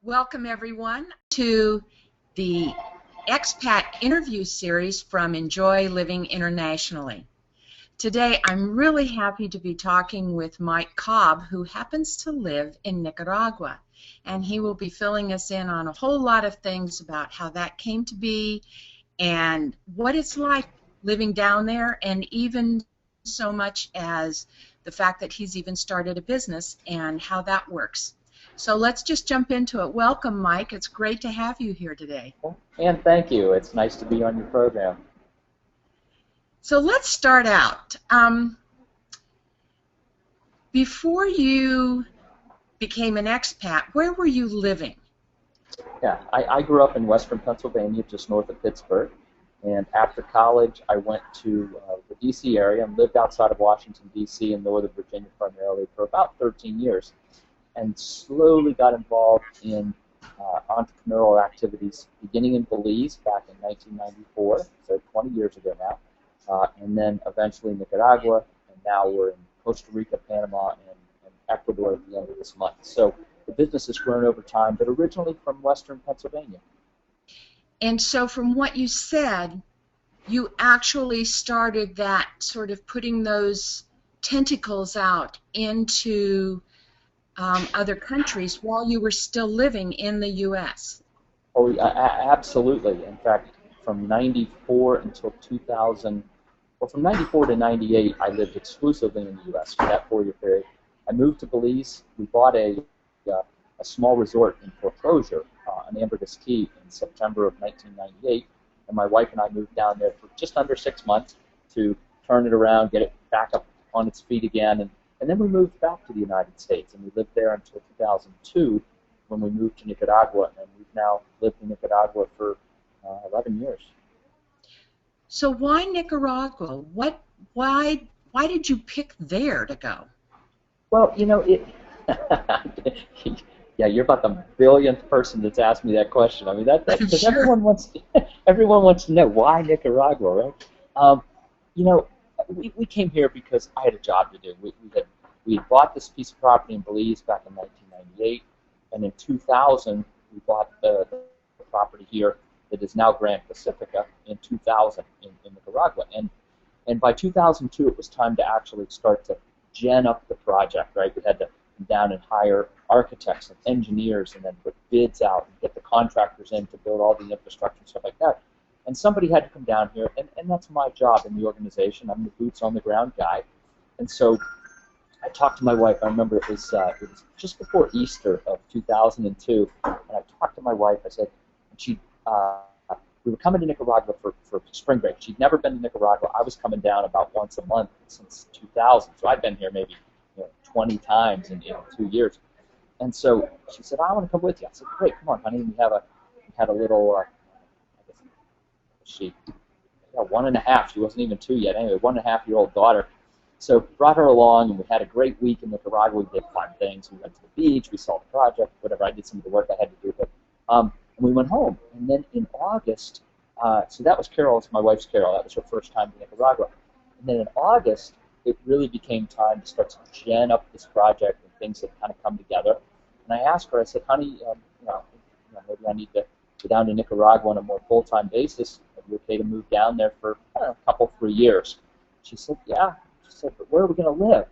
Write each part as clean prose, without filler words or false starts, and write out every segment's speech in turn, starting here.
Welcome, everyone, to the Expat Interview series from Enjoy Living Internationally. Today, I'm really happy to be talking with Mike Cobb, who happens to live in Nicaragua, and he will be filling us in on a whole lot of things about how that came to be and what it's like living down there, and even so much as the fact that he's even started a business and how that works. So let's just jump into it. Welcome, Mike. It's great to have you here today. And thank you. It's nice to be on your program. So let's start out. Before you became an expat, where were you living? Yeah, I grew up in western Pennsylvania, just north of Pittsburgh. And after college, I went to the D.C. area and lived outside of Washington, D.C. and Northern Virginia primarily for about 13 years. And slowly got involved in entrepreneurial activities, beginning in Belize back in 1994, so 20 years ago now, and then eventually Nicaragua, and now we're in Costa Rica, Panama, and Ecuador at the end of this month. So the business has grown over time, but originally from western Pennsylvania. And so from what you said, you actually started that sort of putting those tentacles out into other countries while you were still living in the U.S. Oh, absolutely. In fact, from 94 until 2000, well, from 94 to 98, I lived exclusively in the U.S. for that 4-year period. I moved to Belize. We bought a small resort in foreclosure on Ambergris Key in September of 1998, and my wife and I moved down there for just under 6 months to turn it around, get it back up on its feet again, and then we moved back to the United States, and we lived there until 2002 when we moved to Nicaragua, and we've now lived in Nicaragua for 11 years. So why Nicaragua? Why did you pick there to go? Well, you know, yeah, you're about the billionth person that's asked me that question. I mean, because sure. everyone wants to know why Nicaragua, right? You know, we came here because I had a job to do. We had bought this piece of property in Belize back in 1998, and in 2000 we bought the property here that is now Grand Pacifica in 2000 in Nicaragua. And by 2002 it was time to actually start to gen up the project, right? We had to come down and hire architects and engineers and then put bids out and get the contractors in to build all the infrastructure and stuff like that. And somebody had to come down here, and that's my job in the organization. I'm the boots on the ground guy. And so I talked to my wife. I remember it was just before Easter of 2002, and I talked to my wife. I said, we were coming to Nicaragua for spring break. She'd never been to Nicaragua. I was coming down about once a month since 2000, so I'd been here maybe 20 times in 2 years. And so she said, I want to come with you. I said, great, come on, honey. We had a little, she 1.5. She wasn't even 2 yet. Anyway, 1.5-year-old daughter. So brought her along, and we had a great week in Nicaragua. We did fun things. We went to the beach. We saw the project, whatever. I did some of the work I had to do. But and we went home. And then in August, so that was Carol. It's my wife's Carol. That was her first time to Nicaragua. And then in August, it really became time to start to gen up this project, and things had kind of come together. And I asked her, I said, honey, maybe I need to go down to Nicaragua on a more full-time basis. Are you okay to move down there for a couple, 3 years? She said, yeah. She said, but where are we going to live?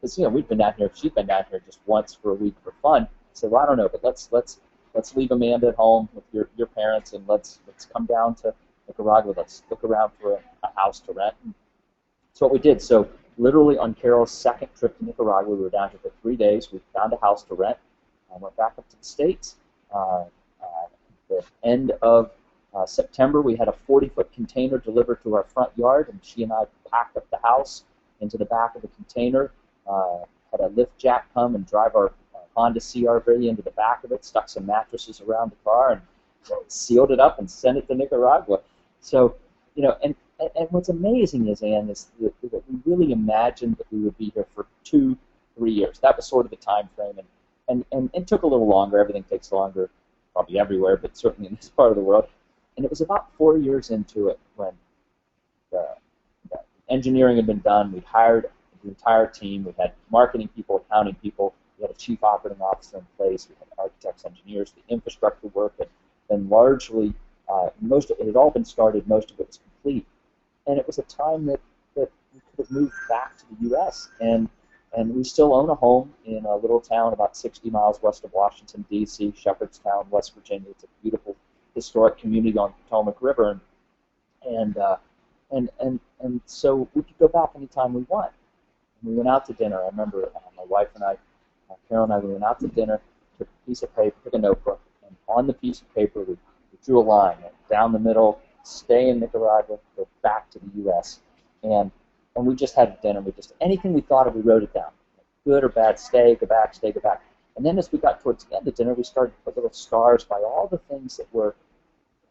Because we've been down here. She'd been down here just once for a week for fun. I said, well, I don't know, but let's leave Amanda at home with your parents, and let's come down to Nicaragua. Let's look around for a house to rent. And that's what we did. So literally on Carol's second trip to Nicaragua, we were down here for 3 days. We found a house to rent. I went back up to the States. The end of September, we had a 40-foot container delivered to our front yard, and she and I packed up the house into the back of the container, had a lift jack come and drive our Honda CR-V into the back of it, stuck some mattresses around the car, and sealed it up and sent it to Nicaragua. So, and what's amazing is, Ann, is that we really imagined that we would be here for 2-3 years. That was sort of the time frame, and it took a little longer. Everything takes longer, probably everywhere, but certainly in this part of the world. And it was about 4 years into it when the engineering had been done. We'd hired the entire team. We had marketing people, accounting people. We had a chief operating officer in place. We had architects, engineers. The infrastructure work had been largely, most of it had all been started. Most of it was complete. And it was a time that we could have moved back to the U.S. And we still own a home in a little town about 60 miles west of Washington, D.C., Shepherdstown, West Virginia. It's a beautiful historic community on the Potomac River. And so we could go back anytime we want. And we went out to dinner. I remember my wife and I, Carol and I, we went out to dinner, took a piece of paper, took a notebook, and on the piece of paper we drew a line down the middle, stay in Nicaragua, go back to the U.S. And we just had dinner. We just, anything we thought of, we wrote it down. Good or bad, stay, go back, stay, go back. And then as we got towards the end of dinner, we started to put little stars by all the things that were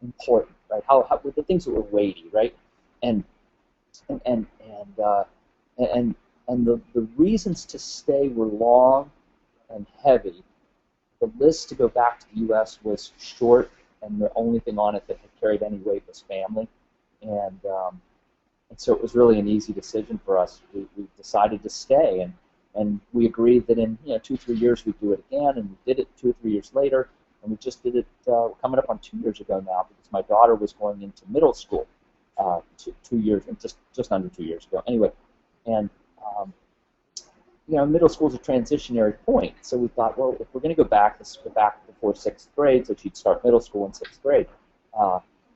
important, right? How the things that were weighty, right? And the reasons to stay were long and heavy. The list to go back to the U.S. was short, and the only thing on it that had carried any weight was family. And so it was really an easy decision for us. We decided to stay, and we agreed that in 2-3 years we'd do it again, and we did it 2 or 3 years later, and we just did it coming up on 2 years ago now, because my daughter was going into middle school 2 years, just under 2 years ago. Anyway, and middle school is a transitionary point, so we thought, well, if we're going to go back, let's go back before 6th grade, so she'd start middle school in 6th grade.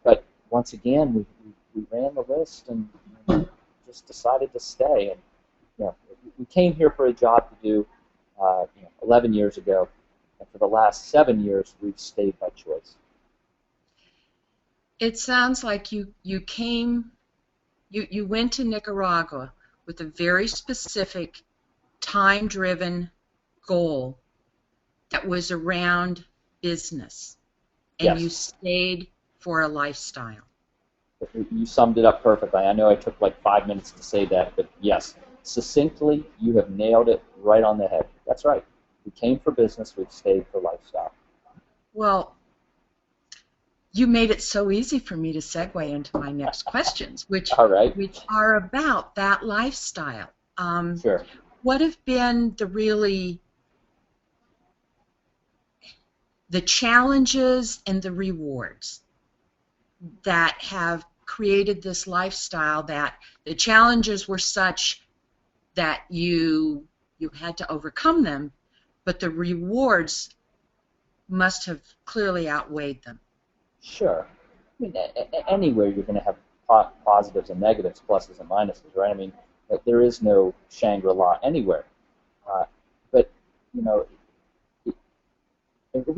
But once again, we ran the list and just decided to stay. And we came here for a job to do 11 years ago, and for the last 7 years, we've stayed by choice. It sounds like you went to Nicaragua with a very specific, time-driven goal that was around business, and Yes. You stayed for a lifestyle. You summed it up perfectly. I know I took like 5 minutes to say that, but yes, succinctly, you have nailed it right on the head. That's right. We came for business, we've stayed for lifestyle. Well, you made it so easy for me to segue into my next questions, which are about that lifestyle. Sure. What have been the challenges and the rewards that have created this lifestyle? That the challenges were such that you had to overcome them, but the rewards must have clearly outweighed them. Sure. I mean, anywhere you're going to have positives and negatives, pluses and minuses, right? I mean, there is no Shangri-La anywhere. But, we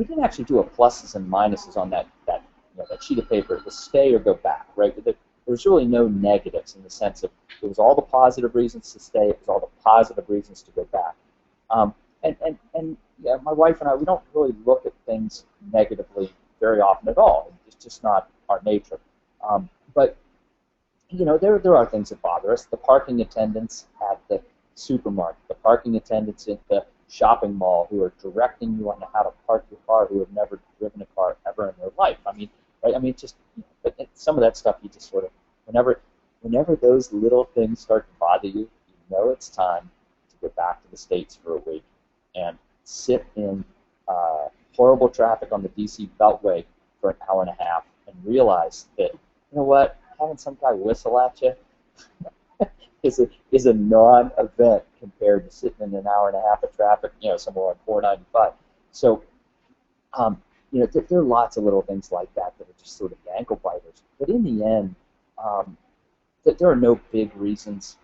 didn't actually do a pluses and minuses on that sheet of paper. It was stay or go back, right? There's really no negatives in the sense of it was all the positive reasons to stay, it was all the positive reasons to go back. And my wife and I, we don't really look at things negatively very often at all. It's just not our nature. But there are things that bother us. The parking attendants at the supermarket, the parking attendants at the shopping mall who are directing you on how to park your car, who have never driven a car ever in their life. I mean, right? I mean, just some of that stuff you just sort of whenever those little things start to bother you, you know it's time to go back to the States for a week and sit in horrible traffic on the D.C. Beltway for an hour and a half and realize that, you know what, having some guy whistle at you is a non-event compared to sitting in an hour and a half of traffic, somewhere on 495. So, there are lots of little things like that that are just sort of ankle biters. But in the end, there are no big reasons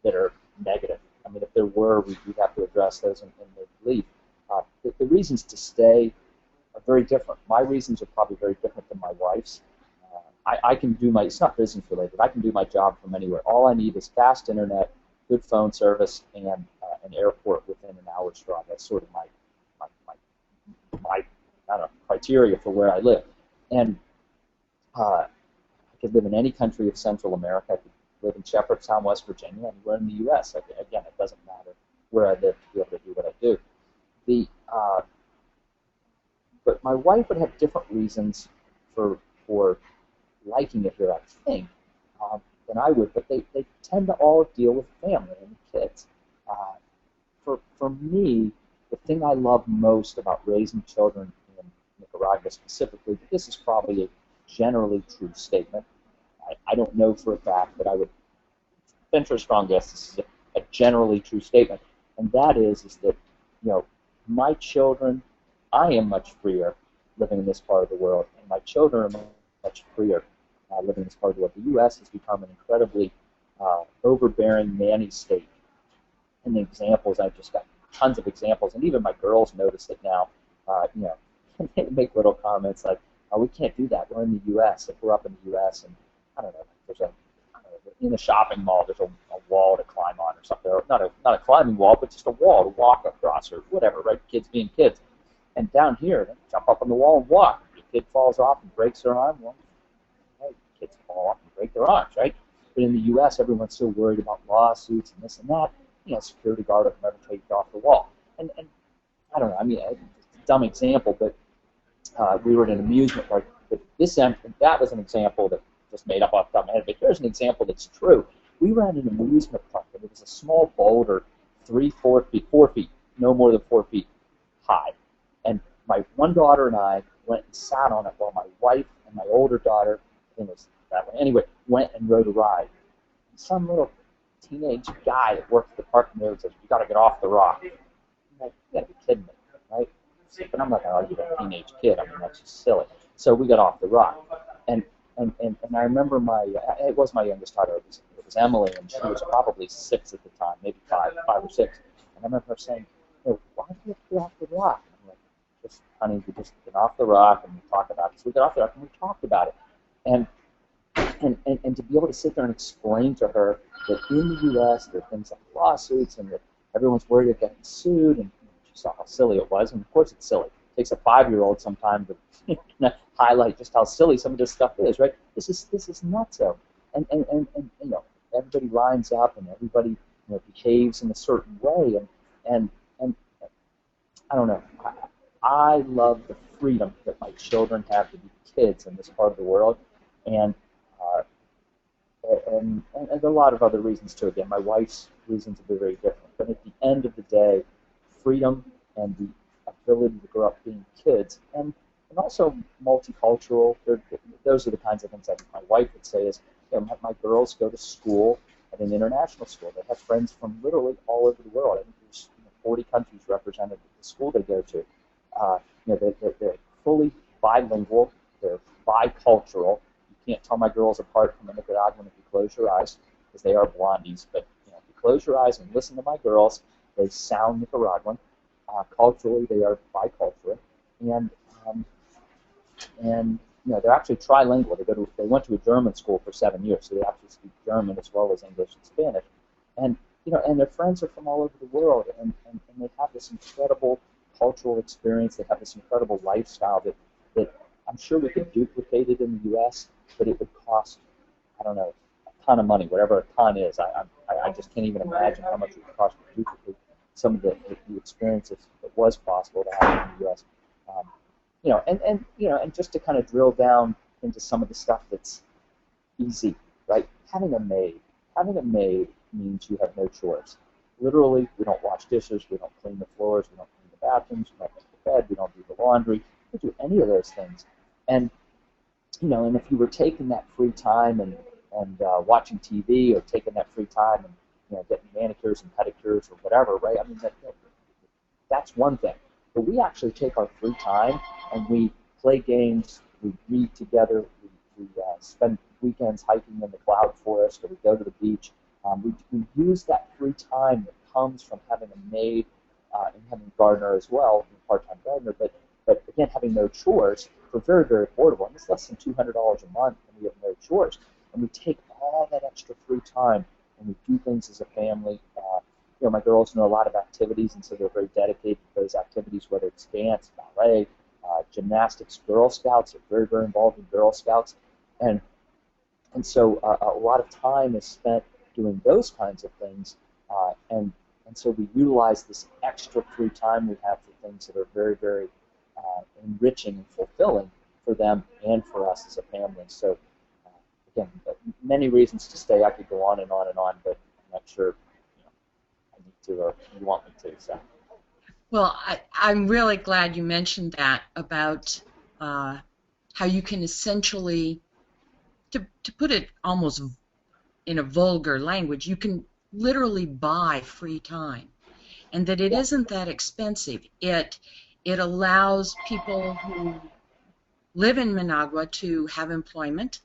that are negative. I mean, if there were, we'd have to address those and leave. The reasons to stay are very different. My reasons are probably very different than my wife's. I can do it's not business related. I can do my job from anywhere. All I need is fast internet, good phone service, and an airport within an hour's drive. That's sort of my I don't know, criteria for where I live. And I could live in any country of Central America. I could live in Shepherdstown, West Virginia, anywhere in the U.S. Again, it doesn't matter where I live to be able to do what I do. But my wife would have different reasons for liking it here, I think, than I would. But they tend to all deal with family and kids. For me, the thing I love most about raising children in Nicaragua specifically, this is probably a generally true statement. I don't know for a fact, but I would venture a strong guess this is a generally true statement, and that is that, you know, my children, I am much freer living in this part of the world, and my children are much freer living in this part of the world. The U.S. has become an incredibly overbearing nanny state. And the examples, I've just got tons of examples, and even my girls notice it now. You know, they make little comments like, "Oh, we can't do that. We're in the U.S. If we're up in the U.S. and I don't know, there's a in a shopping mall, there's a wall to climb on or something, or not a climbing wall, but just a wall to walk across or whatever, right? Kids being kids. And down here, they jump up on the wall and walk. If a kid falls off and breaks their arm, well, hey, kids fall off and break their arms, right? But in the U.S., everyone's still worried about lawsuits and this and that. You know, security guard will never take you off the wall. And I don't know, I mean, it's a dumb example, but we were at an amusement park. But that was an example that just made up off the top of my head. But here's an example that's true. We were at an amusement park, and it was a small boulder, 4 feet, no more than 4 feet high. And my one daughter and I went and sat on it while my wife and my older daughter, I think it was that way, anyway, went and rode a ride. And some little teenage guy that worked at the parking lot says, "You got to get off the rock." I'm like, you got to be kidding me, right? But I'm not going to argue with a teenage kid. I mean, that's just silly. So we got off the rock. And I remember it was my youngest daughter, it was Emily, and she was probably 6 at the time, maybe 5 or 6. And I remember her saying, "Hey, why do you have to get off the rock?" And I'm like, "Just, honey, we just get off the rock and we talk about it." So we got off the rock and we talked about it. And to be able to sit there and explain to her that in the U.S. there are things like lawsuits and that everyone's worried about getting sued, and she saw how silly it was, and of course it's silly. It takes a 5-year-old sometime to highlight just how silly some of this stuff is, right? This is nutso, and you know, everybody lines up and everybody, you know, behaves in a certain way, and I don't know. I love the freedom that my children have to be kids in this part of the world, and there are a lot of other reasons too. Again, my wife's reasons are very different, but at the end of the day, freedom and the ability to grow up being kids, and also multicultural. Those are the kinds of things that my wife would say is, you know, my girls go to school at an international school. They have friends from literally all over the world. I think there's 40 countries represented at the school they go to. You know, they're fully bilingual. They're bicultural. You can't tell my girls apart from a Nicaraguan if you close your eyes, because they are blondies. But you know, if you close your eyes and listen to my girls, they sound Nicaraguan. Culturally, they are bicultural, and you know, they're actually trilingual. They went to a German school for 7 years, so they actually speak German as well as English and Spanish. And you know, and their friends are from all over the world, and they have this incredible cultural experience. They have this incredible lifestyle that I'm sure we could duplicate it in the U.S., but it would cost, I don't know, a ton of money, whatever a ton is. I just can't even imagine how much it would cost to duplicate some of the experiences that was possible to have in the U.S. You know, and just to kind of drill down into some of the stuff that's easy, right? Having a maid means you have no chores. Literally, we don't wash dishes, we don't clean the floors, we don't clean the bathrooms, we don't make the bed, we don't do the laundry, we don't do any of those things. And you know, and if you were taking that free time and watching TV, or taking that free time and, you know, getting manicures and pedicures or whatever, right? I mean, that's one thing. But we actually take our free time and we play games, we read together, we spend weekends hiking in the cloud forest, or we go to the beach. We use that free time that comes from having a maid and having a gardener as well, a part-time gardener, but again, having no chores for very, very affordable. And it's less than $200 a month, and we have no chores. And we take all that extra free time and we do things as a family. You know, my girls know a lot of activities, and so they're very dedicated to those activities, whether it's dance, ballet, gymnastics. Girl Scouts are very, very involved in Girl Scouts. And so a lot of time is spent doing those kinds of things, and so we utilize this extra free time we have for things that are very, very enriching and fulfilling for them and for us as a family. So again, many reasons to stay. I could go on and on and on, but I'm not sure, you know, I need to, or you want me to. So Well, I'm really glad you mentioned that about how you can essentially, to put it almost in a vulgar language, you can literally buy free time, and that it Yeah. isn't that expensive. It allows people who live in Managua to have employment,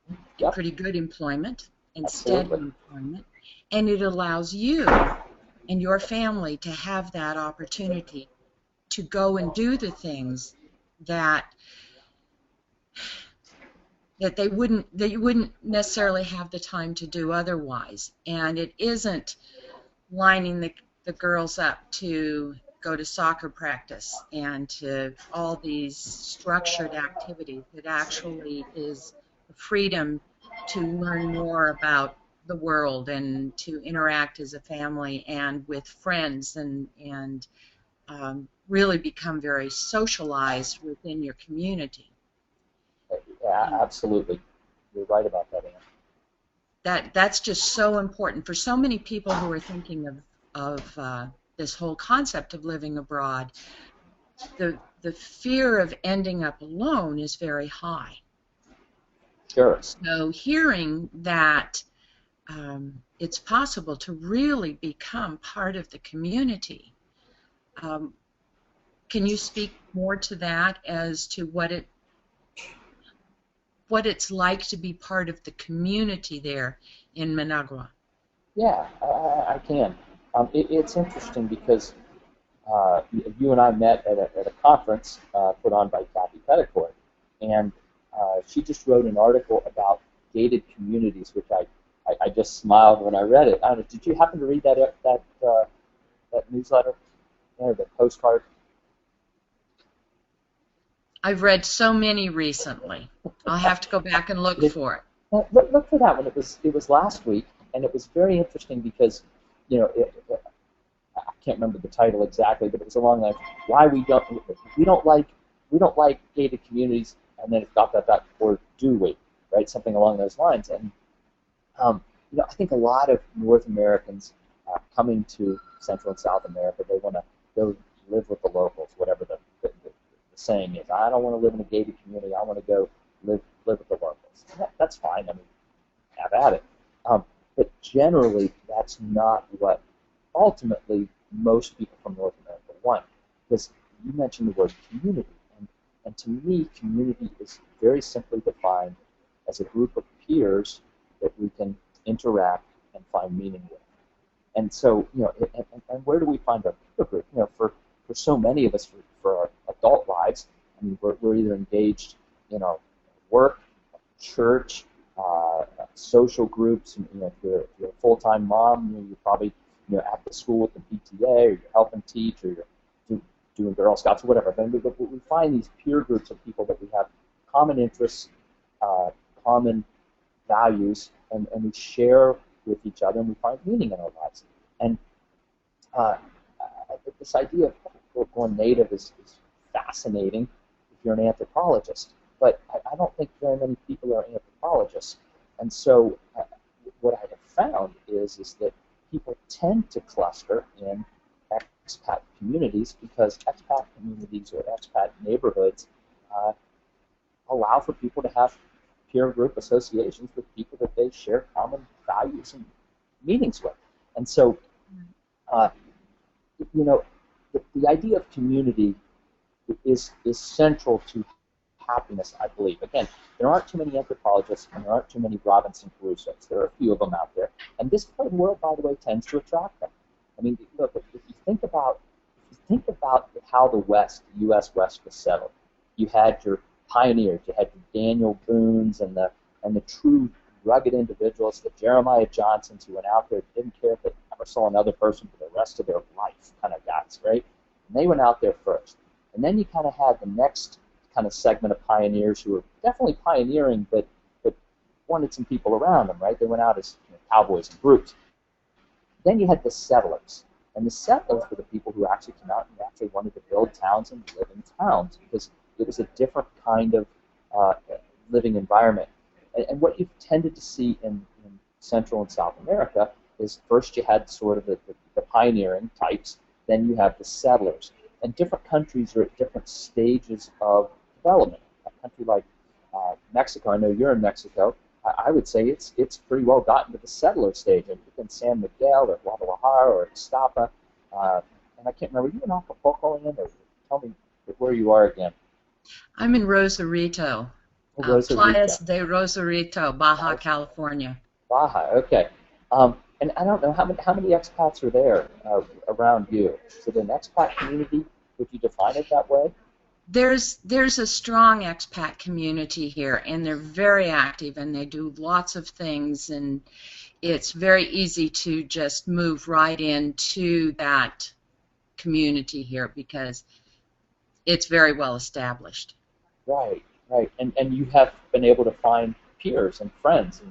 and Yep. pretty good employment, and steady Absolutely. employment, and it allows you and your family to have that opportunity to go and do the things that that you wouldn't necessarily have the time to do otherwise. And it isn't lining the girls up to go to soccer practice and to all these structured activities. It actually is the freedom to learn more about the world and to interact as a family and with friends and really become very socialized within your community. Yeah, And absolutely. You're right about that, Ann. that's just so important for so many people who are thinking of this whole concept of living abroad. The fear of ending up alone is very high. Sure. So hearing that it's possible to really become part of the community, um, can you speak more to that as to what it's like to be part of the community there in Managua? Yeah, I can. It's interesting because you and I met at a conference put on by Cathy Peddicord, and she just wrote an article about gated communities, which I just smiled when I read it. I don't know, did you happen to read that newsletter, or the postcard? I've read so many recently. I'll have to go back and look It, for it. look for that one. It was last week, and it was very interesting because you know I can't remember the title exactly, but it was along the lines why we don't like we don't like gated communities, and then it's dot, or do we, right? Something along those lines. And I think a lot of North Americans coming to Central and South America, they want to go live with the locals, whatever the saying is. I don't want to live in a gated community. I want to go live with the locals. That's fine. I mean, have at it. But generally, that's not what ultimately most people from North America want. Because you mentioned the word community, and to me, community is very simply defined as a group of peers that we can interact and find meaning with. And so, and where do we find our peer group? For so many of us, for our adult lives, I mean, we're either engaged in our work, church, social groups. If you're a full-time mom, you're probably at the school with the PTA, or you're helping teach, or you're doing Girl Scouts or whatever. But we find these peer groups of people that we have common interests, common values, and we share with each other, and we find meaning in our lives. And uh, this idea of going native is fascinating if you're an anthropologist, but I don't think very many people are anthropologists. And so what I have found is that people tend to cluster in expat communities because expat communities or expat neighborhoods allow for people to have peer group associations with people that they share common values and meanings with. And so, uh, the idea of community is central to happiness, I believe. Again, there aren't too many anthropologists and there aren't too many Robinson Crusoes. There are a few of them out there. And this part of the world, by the way, tends to attract them. I mean, look, if you think about how the West, the U.S. West was settled, you had your pioneers, you had your Daniel Boones and the true rugged individuals, the Jeremiah Johnsons who went out there, didn't care if they ever saw another person for the rest of their life kind of guys, right? And they went out there first. And then you kind of had the next kind of segment of pioneers who were definitely pioneering, but wanted some people around them, right? They went out as cowboys and groups. Then you had the settlers. And the settlers were the people who actually came out and actually wanted to build towns and live in towns because it was a different kind of living environment. And what you've tended to see in Central and South America is first you had sort of the pioneering types, then you have the settlers. And different countries are at different stages of development. A country like Mexico, I know you're in Mexico, I would say it's pretty well gotten to the settler stage. I think in San Miguel or Guadalajara or Ixtapa, and I can't remember, are you in Acapulco in, or tell me where you are again. I'm in Rosarito, Playas de Rosarito, Baja California. Baja, okay. And I don't know, how many expats are there around you? Is it an expat community? Would you define it that way? There's a strong expat community here, and they're very active, and they do lots of things, and it's very easy to just move right into that community here because it's very well established. Right, right. And you have been able to find peers and friends,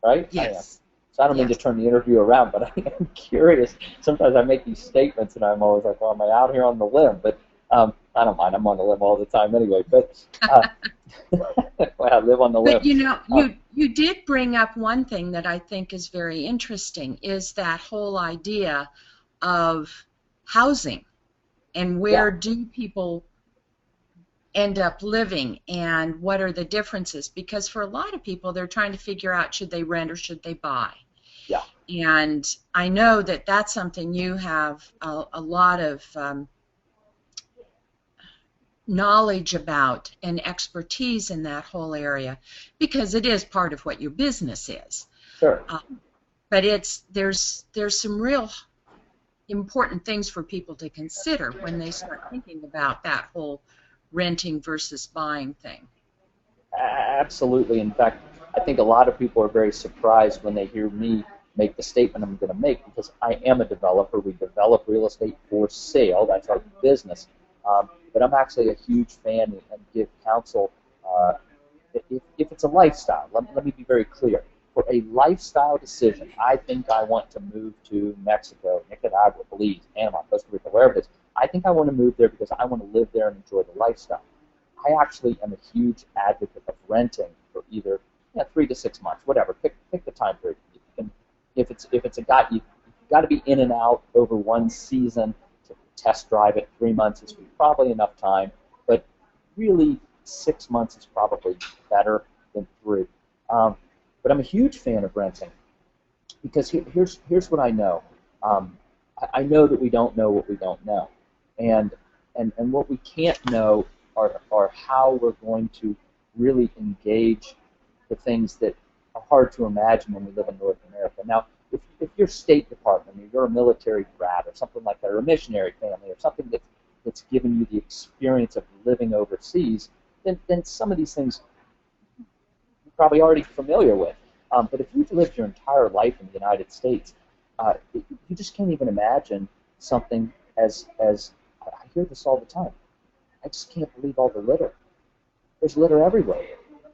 right? Yes. So I don't mean to turn the interview around, but I am curious. Sometimes I make these statements, and I'm always like, well, am I out here on the limb? But I don't mind. I'm on the limb all the time anyway. But well, I live on the limb. But you did bring up one thing that I think is very interesting, is that whole idea of housing and where do people end up living and what are the differences, because for a lot of people they're trying to figure out, should they rent or should they buy? Yeah. And I know that that's something you have a lot of knowledge about and expertise in that whole area, because it is part of what your business is. Sure. But there's some real important things for people to consider when they start thinking about that whole renting versus buying thing. Absolutely. In fact, I think a lot of people are very surprised when they hear me make the statement I'm going to make, because I am a developer. We develop real estate for sale. That's our business. But I'm actually a huge fan and give counsel. If it's a lifestyle, let me be very clear. For a lifestyle decision, I think I want to move to Mexico, Nicaragua, Belize, Panama, Costa Rica, wherever it is. I think I want to move there because I want to live there and enjoy the lifestyle. I actually am a huge advocate of renting for either 3 to 6 months, whatever. Pick the time period. If it's a guy, you've got to be in and out over one season. To test drive it, 3 months is probably enough time, but really 6 months is probably better than 3. But I'm a huge fan of renting because here's what I know. I know that we don't know what we don't know, and what we can't know are how we're going to really engage the things that are hard to imagine when we live in North America. Now, if you're State Department, or you're a military brat, or something like that, or a missionary family, or something that's given you the experience of living overseas, then some of these things you're probably already familiar with. But if you've lived your entire life in the United States, you just can't even imagine something as I hear this all the time. I just can't believe all the litter. There's litter everywhere.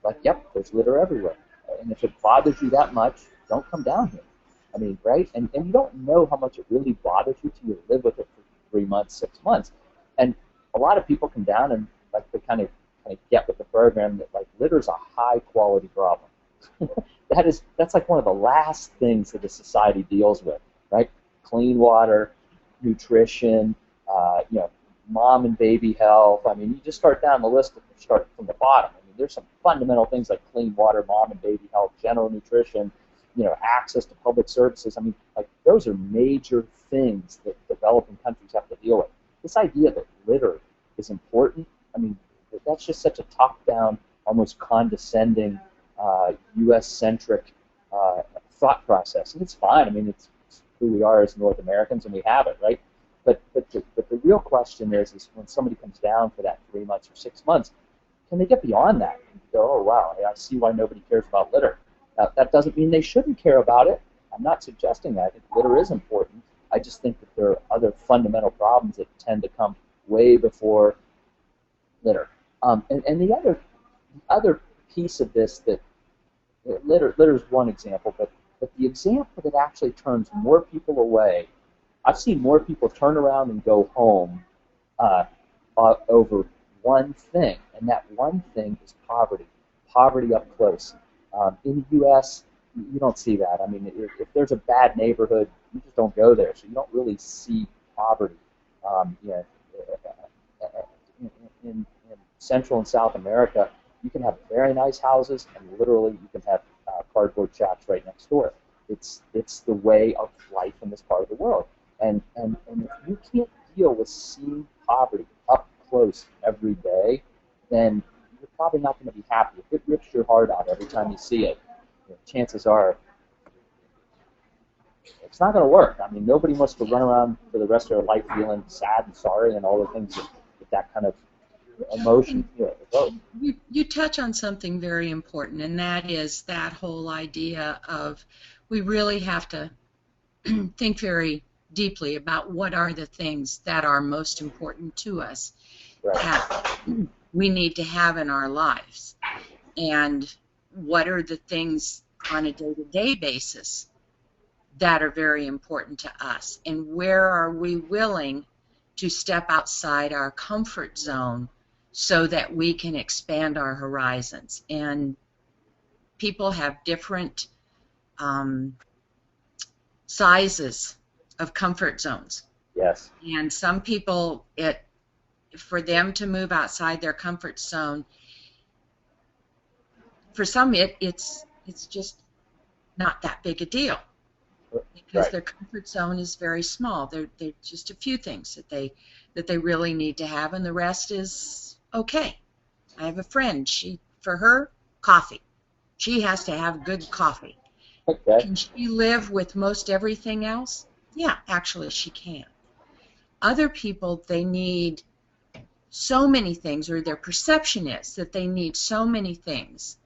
Like, yep, there's litter everywhere. And if it bothers you that much, don't come down here. I mean, right? And you don't know how much it really bothers you till you live with it for 3 months, 6 months. And a lot of people come down and like they kind of get with the program that like litter's a high quality problem. That's like one of the last things that a society deals with, right? Clean water, nutrition, mom and baby health. I mean, you just start down the list and start from the bottom. I mean, there's some fundamental things like clean water, mom and baby health, general nutrition, access to public services. I mean, like those are major things that developing countries have to deal with. This idea that litter is important, I mean, that's just such a top-down, almost condescending, U.S.-centric thought process, and it's fine. I mean, it's who we are as North Americans, and we have it, right? But the real question is when somebody comes down for that 3 months or 6 months, can they get beyond that and go, oh wow, I see why nobody cares about litter. Now, that doesn't mean they shouldn't care about it. I'm not suggesting that. I think litter is important. I just think that there are other fundamental problems that tend to come way before litter. And the other piece of this that litter is one example, but the example that actually turns more people away. I've seen more people turn around and go home over one thing, and that one thing is poverty. Poverty up close. In the U.S., you don't see that. I mean, if there's a bad neighborhood, you just don't go there, so you don't really see poverty. You know, in Central and South America, you can have very nice houses, and literally you can have cardboard shacks right next door. It's the way of life in this part of the world. And if you can't deal with seeing poverty up close every day, then you're probably not going to be happy. If it rips your heart out every time you see it, you know, chances are it's not going to work. I mean, nobody wants to run around for the rest of their life feeling sad and sorry and all the things that kind of emotion evokes. You touch on something very important, and that is that whole idea of we really have to think very deeply about what are the things that are most important to us that we need to have in our lives, and what are the things on a day-to-day basis that are very important to us, and where are we willing to step outside our comfort zone so that we can expand our horizons. And people have different sizes of comfort zones. Yes. And some people, for them to move outside their comfort zone, for some it's just not that big a deal, because their comfort zone is very small. They're just a few things that they really need to have, and the rest is okay. I have a friend. For her, coffee. She has to have good coffee. Okay. Can she live with most everything else? Yeah, actually she can. Other people, they need so many things, or their perception is that they need so many things,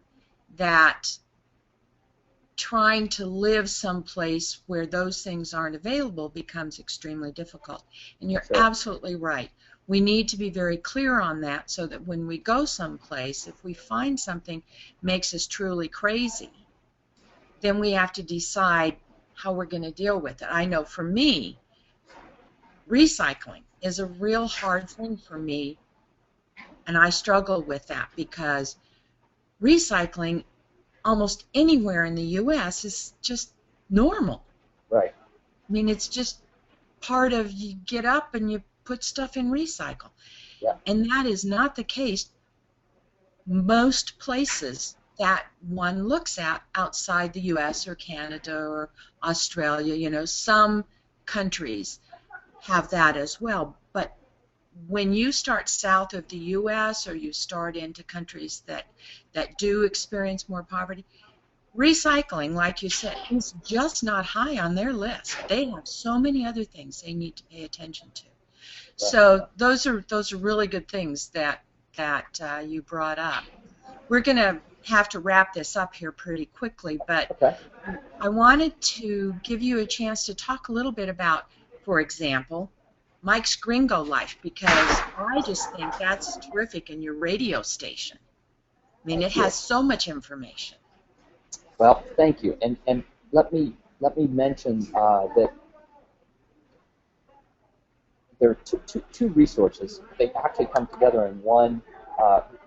that trying to live someplace where those things aren't available becomes extremely difficult. And you're absolutely right. We need to be very clear on that, so that when we go someplace, if we find something makes us truly crazy, then we have to decide how we're going to deal with it. I know for me, recycling is a real hard thing for me, and I struggle with that, because recycling almost anywhere in the U.S. is just normal. Right. I mean, it's just part of, you get up and you put stuff in recycle. Yeah. And that is not the case most places that one looks at outside the U.S. or Canada or Australia. You know, some countries have that as well. But when you start south of the U.S. or you start into countries that do experience more poverty, recycling, like you said, is just not high on their list. They have so many other things they need to pay attention to. So those are really good things that you brought up. We're going to have to wrap this up here pretty quickly, but I wanted to give you a chance to talk a little bit about, for example, Mike's Gringo Life, because I just think that's terrific in your radio station. I mean, it has so much information. Well, thank you, and let me mention that there are two resources. They actually come together in one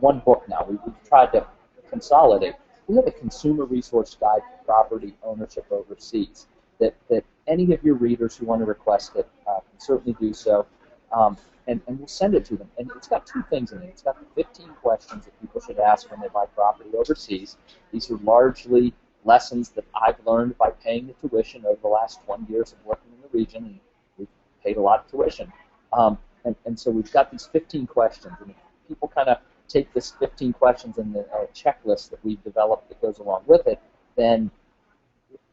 book now. We've tried to consolidate. We have a consumer resource guide to property ownership overseas that any of your readers who want to request it can certainly do so, and we'll send it to them. And it's got two things in it. It's got the 15 questions that people should ask when they buy property overseas. These are largely lessons that I've learned by paying the tuition over the last 20 years of working in the region, and we've paid a lot of tuition. And so we've got these 15 questions, and if people kind of take this 15 questions and the checklist that we've developed that goes along with it, then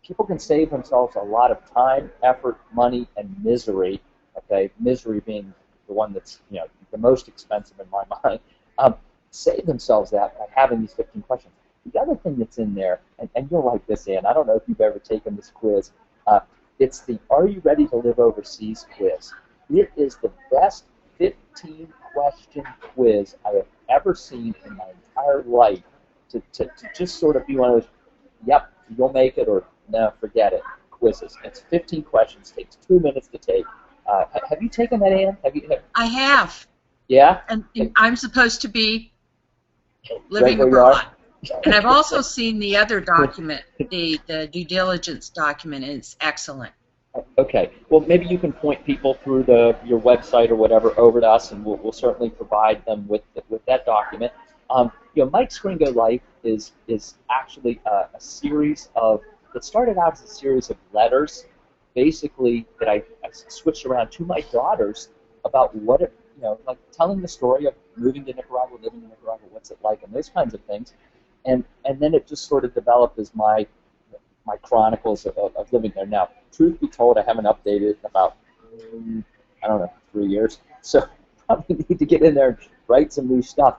people can save themselves a lot of time, effort, money, and misery. Okay, misery being the one that's the most expensive in my mind. Save themselves that by having these 15 questions. The other thing that's in there, and you'll like this, Ann. I don't know if you've ever taken this quiz. It's the Are You Ready to Live Overseas quiz. It is the best 15-question quiz I have ever seen in my entire life to just sort of be one of those, yep, you'll make it, or no, forget it, quizzes. It's 15 questions, takes 2 minutes to take. Have you taken that, Ann? I have. Yeah? And I'm supposed to be living abroad. And I've also seen the other document, the due diligence document, and it's excellent. Okay. Well, maybe you can point people through your website or whatever over to us, and we'll certainly provide them with that document. Mike's Gringo Life is actually a series of. It started out as a series of letters, basically that I switched around to my daughters about what it, like telling the story of moving to Nicaragua, living in Nicaragua, what's it like, and those kinds of things, and then it just sort of developed as my chronicles of living there. Now, truth be told, I haven't updated it in about, I don't know, 3 years. So probably need to get in there and write some new stuff.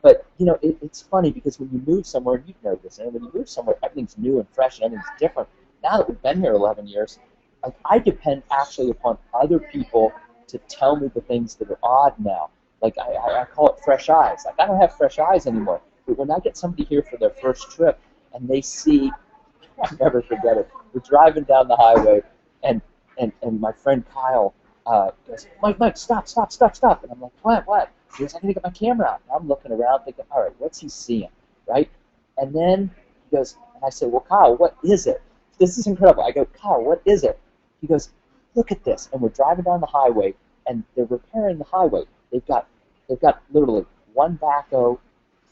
But, it's funny because when you move somewhere, you know this, and when you move somewhere, everything's new and fresh and everything's different. Now that we've been here 11 years, like, I depend actually upon other people to tell me the things that are odd now. Like, I call it fresh eyes. Like, I don't have fresh eyes anymore. But when I get somebody here for their first trip and they see, I'll never forget it. We're driving down the highway, and my friend Kyle goes, Mike, stop. And I'm like, what? He goes, I gotta get my camera out. And I'm looking around thinking, all right, what's he seeing, right? And then he goes, and I said, well, Kyle, what is it? This is incredible. I go, Kyle, what is it? He goes, look at this. And we're driving down the highway, and they're repairing the highway. They've got literally one backhoe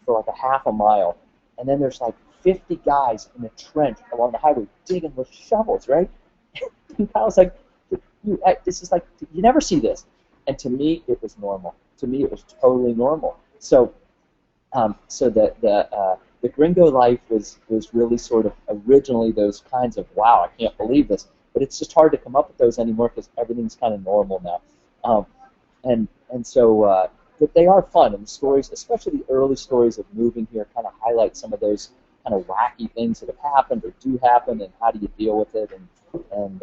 for like a half a mile, and then there's like 50 guys in a trench along the highway digging with shovels, right? And I was like, this is like, you never see this. And to me, it was normal. To me, it was totally normal. So the Gringo Life was really sort of originally those kinds of, wow, I can't believe this. But it's just hard to come up with those anymore because everything's kind of normal now. So but they are fun, and the stories, especially the early stories of moving here, kind of highlight some of those kind of wacky things that have happened or do happen, and how do you deal with it, and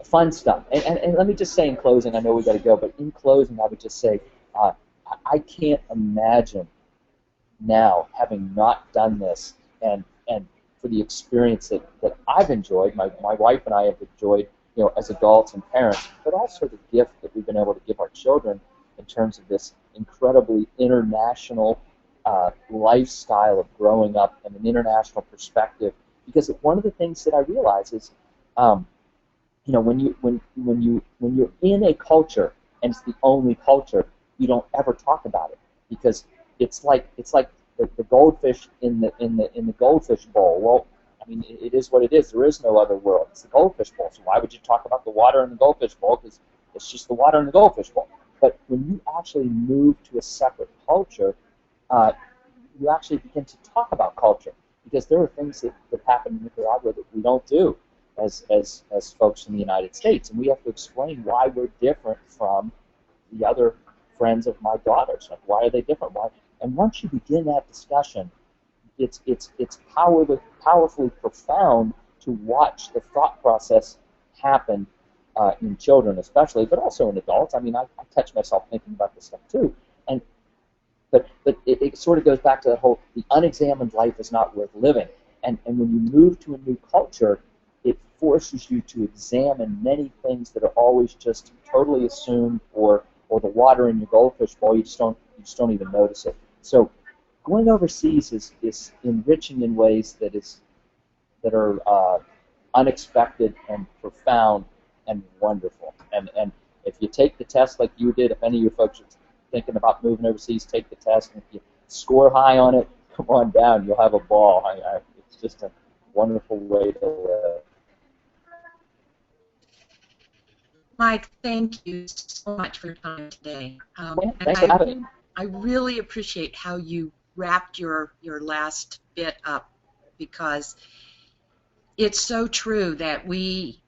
fun stuff. And let me just say in closing, I know we got to go, but in closing, I would just say I can't imagine now, having not done this, and for the experience that I've enjoyed, my wife and I have enjoyed, as adults and parents, but also the gift that we've been able to give our children in terms of this incredibly international lifestyle of growing up and an international perspective. Because one of the things that I realize is, when you're in a culture and it's the only culture, you don't ever talk about it because it's like the goldfish in the goldfish bowl. Well, I mean, it is what it is. There is no other world. It's the goldfish bowl. So why would you talk about the water in the goldfish bowl? Because it's just the water in the goldfish bowl. But when you actually move to a separate culture, you actually begin to talk about culture, because there are things that happen in Nicaragua that we don't do as folks in the United States, and we have to explain why we're different from the other friends of my daughters. Like, why are they different? Why? And once you begin that discussion, it's powerfully profound to watch the thought process happen in children, especially, but also in adults. I mean, I catch myself thinking about this stuff too, but it sort of goes back to that whole, the unexamined life is not worth living. And when you move to a new culture, it forces you to examine many things that are always just totally assumed, or the water in your goldfish bowl, you just don't even notice it. So going overseas is enriching in ways that are unexpected and profound and wonderful. And if you take the test like you did, if any of you folks are thinking about moving overseas, take the test. And if you score high on it, come on down. You'll have a ball. It's just a wonderful way to live. Mike, thank you so much for your time today. Thanks for having me. I really appreciate how you wrapped your last bit up, because it's so true that we,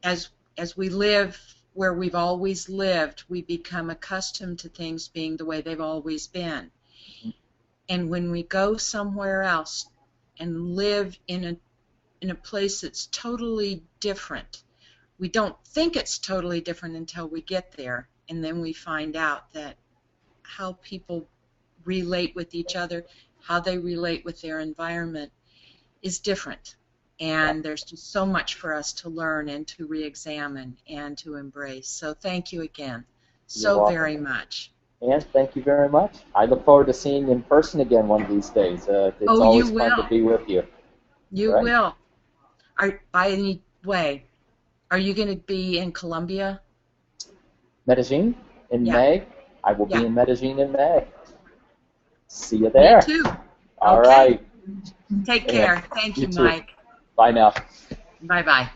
as we live where we've always lived, we become accustomed to things being the way they've always been. Mm-hmm. And when we go somewhere else and live in a place that's totally different, we don't think it's totally different until we get there, and then we find out that how people relate with each other, how they relate with their environment is different. And there's just so much for us to learn and to re-examine and to embrace. So thank you again so very much. And thank you very much. I look forward to seeing you in person again one of these days. It's always fun to be with you. You will. way. Are you going to be in Colombia? Medellin in Yeah. May. I will Yeah. be in Medellin in May. See you there. Me too. All Okay. right. Take Yeah. care. Thank you, You too. Mike. Bye now. Bye-bye.